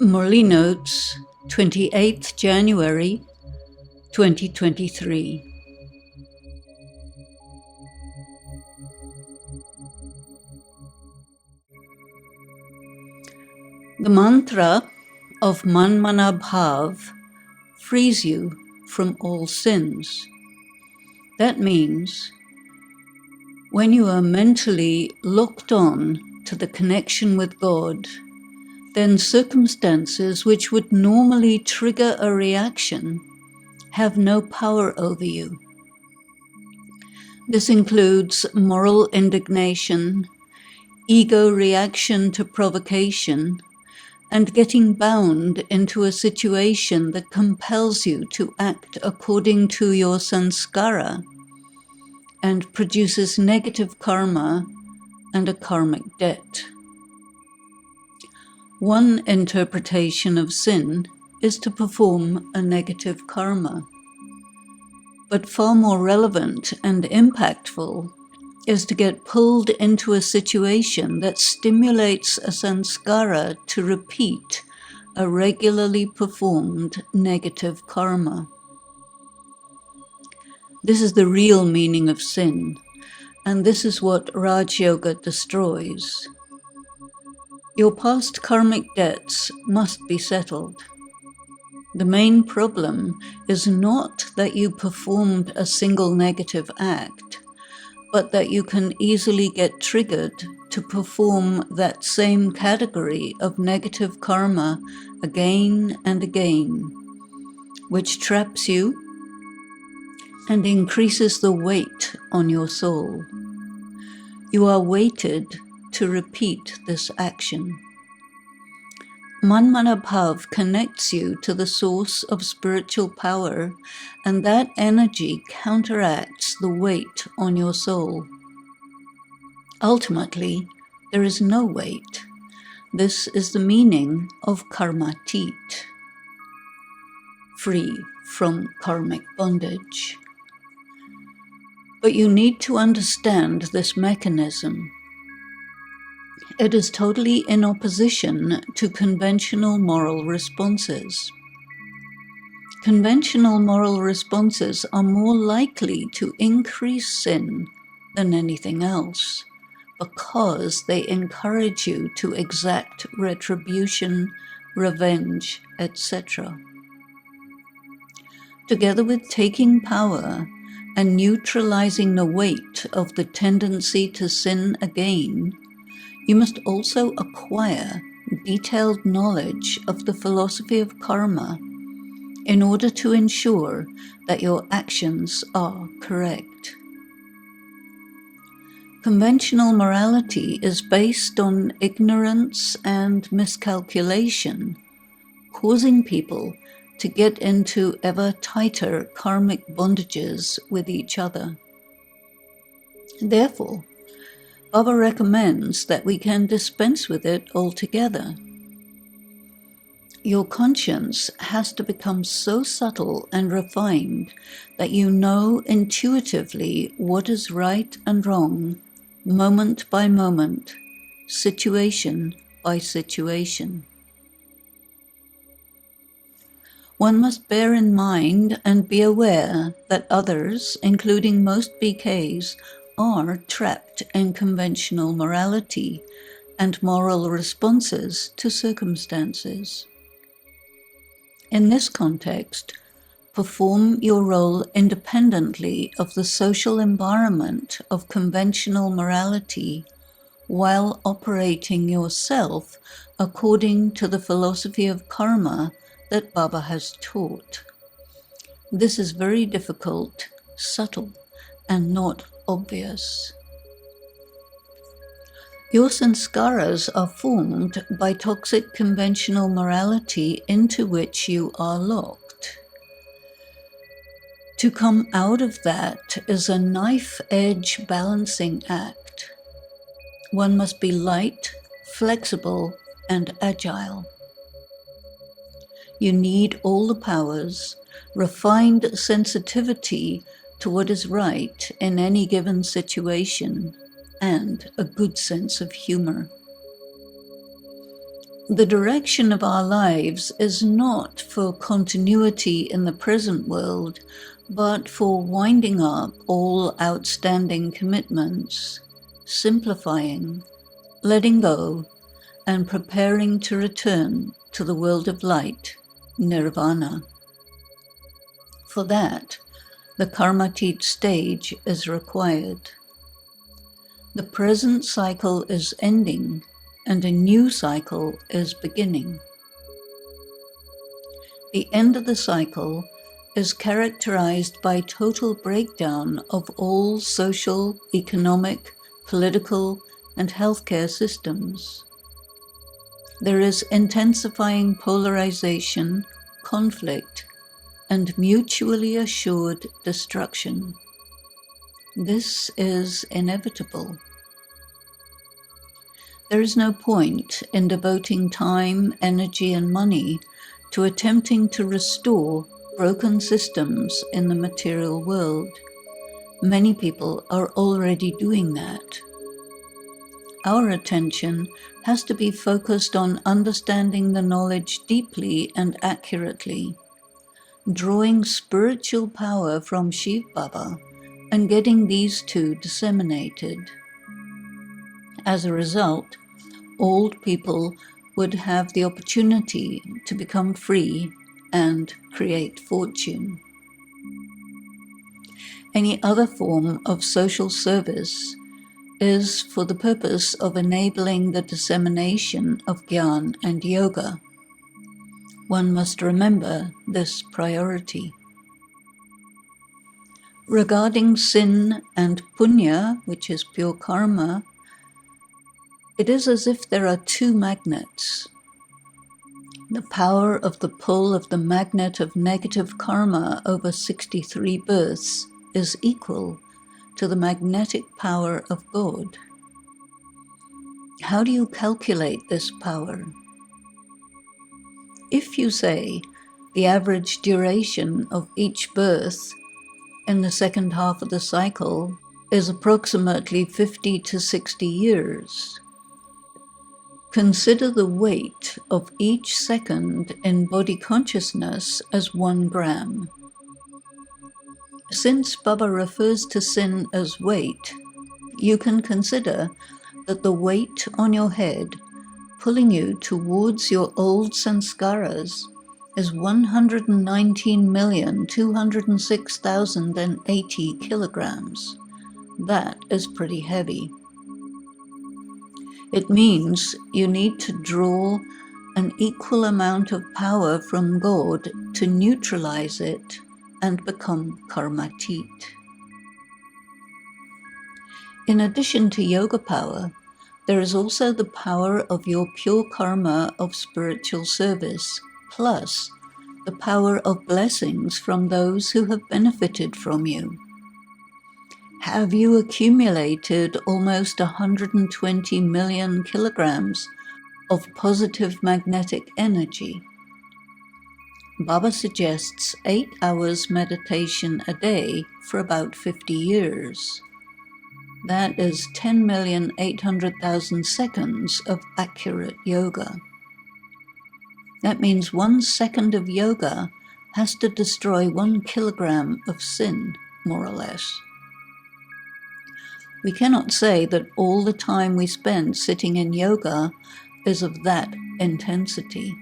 Murli notes, 28th January 2023. The mantra of Manmana Bhav frees you from all sins. That means when you are mentally locked on to the connection with God, then circumstances which would normally trigger a reaction have no power over you. This includes moral indignation, ego reaction to provocation, and getting bound into a situation that compels you to act according to your sanskara and produces negative karma and a karmic debt. One interpretation of sin is to perform a negative karma, but far more relevant and impactful is to get pulled into a situation that stimulates a sanskara to repeat a regularly performed negative karma. This is the real meaning of sin, and this is what Raj Yoga destroys. Your past karmic debts must be settled. The main problem is not that you performed a single negative act, but that you can easily get triggered to perform that same category of negative karma again and again, which traps you and increases the weight on your soul. You are weighted to repeat this action. Manmana Bhav connects you to the source of spiritual power, and that energy counteracts the weight on your soul. Ultimately, there is no weight. This is the meaning of karmatit, free from karmic bondage. But you need to understand this mechanism. It is totally in opposition to conventional moral responses. Conventional moral responses are more likely to increase sin than anything else, because they encourage you to exact retribution, revenge, etc. Together with taking power and neutralizing the weight of the tendency to sin again, you must also acquire detailed knowledge of the philosophy of karma in order to ensure that your actions are correct. Conventional morality is based on ignorance and miscalculation, causing people to get into ever tighter karmic bondages with each other. Therefore, Baba recommends that we can dispense with it altogether. Your conscience has to become so subtle and refined that you know intuitively what is right and wrong, moment by moment, situation by situation. One must bear in mind and be aware that others, including most BKs, are trapped in conventional morality and moral responses to circumstances. In this context, perform your role independently of the social environment of conventional morality while operating yourself according to the philosophy of karma that Baba has taught. This is very difficult, subtle, and not obvious. Your sanskaras are formed by toxic conventional morality into which you are locked. To come out of that is a knife-edge balancing act. One must be light, flexible, and agile. You need all the powers, refined sensitivity to what is right in any given situation, and a good sense of humor. The direction of our lives is not for continuity in the present world, but for winding up all outstanding commitments, simplifying, letting go, and preparing to return to the world of light, nirvana. For that, the karmatit stage is required. The present cycle is ending, and a new cycle is beginning. The end of the cycle is characterized by total breakdown of all social, economic, political, and healthcare systems. There is intensifying polarization, conflict, and mutually assured destruction. This is inevitable. There is no point in devoting time, energy, and money to attempting to restore broken systems in the material world. Many people are already doing that. Our attention has to be focused on understanding the knowledge deeply and accurately, drawing spiritual power from Shiv Baba and getting these two disseminated. As a result, old people would have the opportunity to become free and create fortune. Any other form of social service is for the purpose of enabling the dissemination of Gyan and Yoga. One must remember this priority. Regarding sin and punya, which is pure karma, it is as if there are two magnets. The power of the pull of the magnet of negative karma over 63 births is equal to the magnetic power of God. How do you calculate this power? If you say the average duration of each birth in the second half of the cycle is approximately 50 to 60 years, consider the weight of each second in body consciousness as 1 gram. Since Baba refers to sin as weight, you can consider that the weight on your head pulling you towards your old sanskaras is 119,206,080 kilograms. That is pretty heavy. It means you need to draw an equal amount of power from God to neutralize it and become karmatit. In addition to yoga power, there is also the power of your pure karma of spiritual service, plus the power of blessings from those who have benefited from you. Have you accumulated almost 120 million kilograms of positive magnetic energy? Baba suggests 8 hours meditation a day for about 50 years. That is 10,800,000 seconds of accurate yoga. That means 1 second of yoga has to destroy 1 kilogram of sin, more or less. We cannot say that all the time we spend sitting in yoga is of that intensity.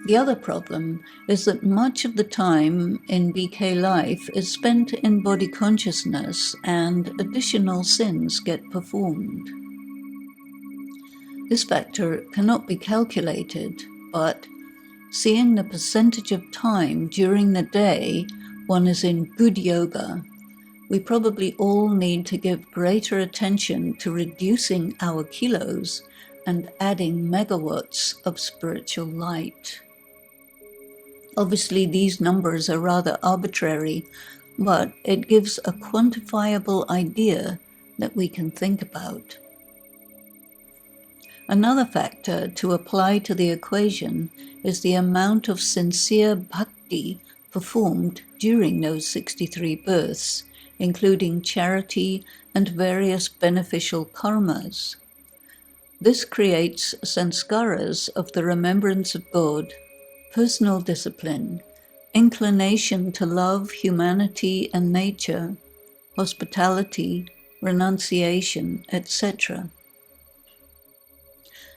The other problem is that much of the time in BK life is spent in body consciousness and additional sins get performed. This factor cannot be calculated, but seeing the percentage of time during the day one is in good yoga, we probably all need to give greater attention to reducing our kilos and adding megawatts of spiritual light. Obviously, these numbers are rather arbitrary, but it gives a quantifiable idea that we can think about. Another factor to apply to the equation is the amount of sincere bhakti performed during those 63 births, including charity and various beneficial karmas. This creates sanskaras of the remembrance of God, personal discipline, inclination to love humanity and nature, hospitality, renunciation, etc.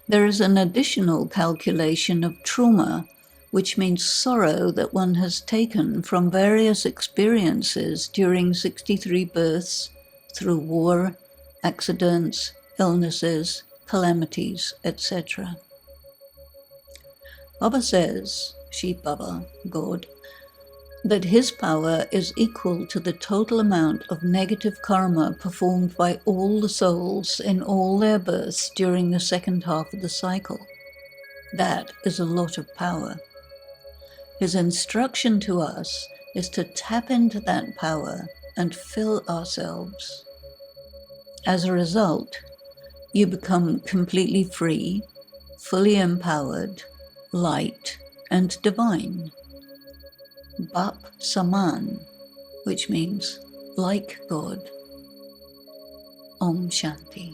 There is an additional calculation of trauma, which means sorrow that one has taken from various experiences during 63 births through war, accidents, illnesses, calamities, etc. Baba says, Shiv Baba, God, that his power is equal to the total amount of negative karma performed by all the souls in all their births during the second half of the cycle. That is a lot of power. His instruction to us is to tap into that power and fill ourselves. As a result, you become completely free, fully empowered, light, and divine. Bap Saman, which means like God. Om Shanti.